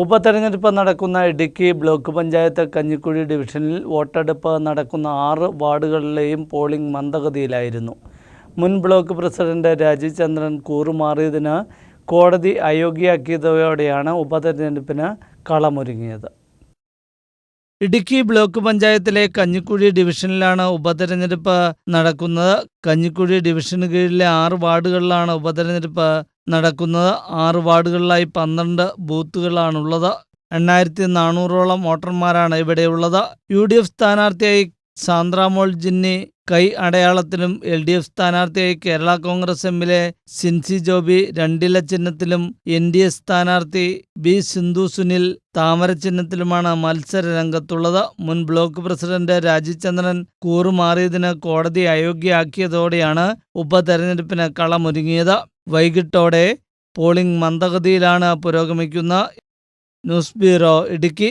ഉപതെരഞ്ഞെടുപ്പ് നടക്കുന്ന ഇടുക്കി ബ്ലോക്ക് പഞ്ചായത്ത് കഞ്ഞിക്കുഴി ഡിവിഷനിൽ വോട്ടെടുപ്പ് നടക്കുന്ന 6 വാർഡുകളിലെയും പോളിംഗ് മന്ദഗതിയിലായിരുന്നു. മുൻ ബ്ലോക്ക് പ്രസിഡന്റ് രാജീവ് ചന്ദ്രൻ കൂറുമാറിയതിന് കോടതി അയോഗ്യയാക്കിയതോടെയാണ് ഉപതെരഞ്ഞെടുപ്പിന് കളമൊരുങ്ങിയത്. ഇടുക്കി ബ്ലോക്ക് പഞ്ചായത്തിലെ കഞ്ഞിക്കുഴി ഡിവിഷനിലാണ് ഉപതെരഞ്ഞെടുപ്പ് നടക്കുന്നത്. കഞ്ഞിക്കുഴി ഡിവിഷന് കീഴിലെ 6 വാർഡുകളിലാണ് ഉപതെരഞ്ഞെടുപ്പ് നടക്കുന്നത്. 6 വാർഡുകളിലായി 12 ബൂത്തുകളാണുള്ളത്. 8400ഓളം വോട്ടർമാരാണ് ഇവിടെയുള്ളത്. UDF സ്ഥാനാർത്ഥിയായി സാന്ദ്രാമോൾ ജിന്നി കൈ അടയാളത്തിലും LDF സ്ഥാനാർത്ഥിയായി കേരള കോൺഗ്രസ് എമ്മിലെ സിൻസി ജോബി 2 ചിഹ്നത്തിലും NDA സ്ഥാനാർത്ഥി B സിന്ധു സുനിൽ താമര ചിഹ്നത്തിലുമാണ് മത്സര രംഗത്തുള്ളത്. മുൻ ബ്ലോക്ക് പ്രസിഡന്റ് രാജീവ് ചന്ദ്രൻ കൂറുമാറിയതിന് കോടതി അയോഗ്യയാക്കിയതോടെയാണ് ഉപതെരഞ്ഞെടുപ്പിന് കളമൊരുങ്ങിയത്. വൈകിട്ടോടെ പോളിംഗ് മന്ദഗതിയിലാണ് പുരോഗമിക്കുന്നത്. News bureau, Idukki.